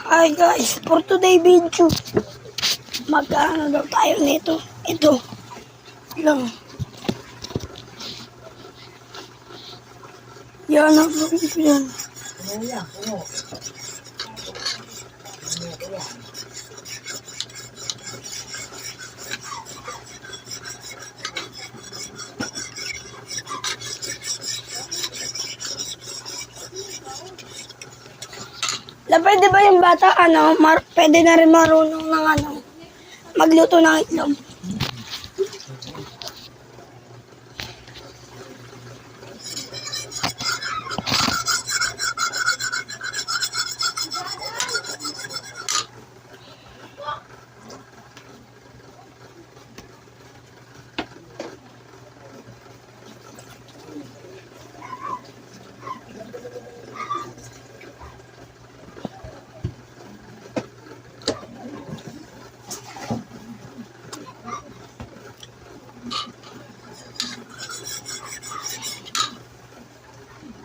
Hi guys, for today video, magkano daw tayo nito? Ito lang. Yan ang yan. Pwede ba yung bata, pwede na rin marunong ng magluto ng itlog?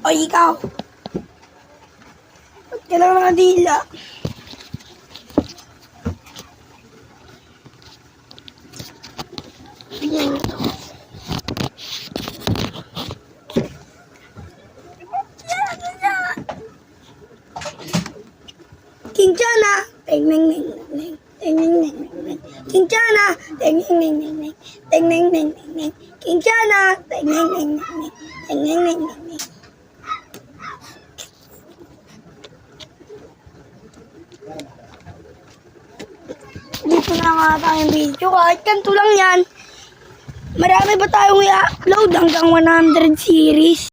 O ikaw, ba't ka lang nakadila? Tingnan nyo to. Kinchana! Ting ning ning ning ting ning ning ning. Kinchana! Ting ning ning ning ting ning ning ning. Kinchana! Ting ning ning ning ting ning ning ning. Dito na nga tayong video. Kahit kanto lang yan. Marami ba tayong i-upload hanggang 100 series?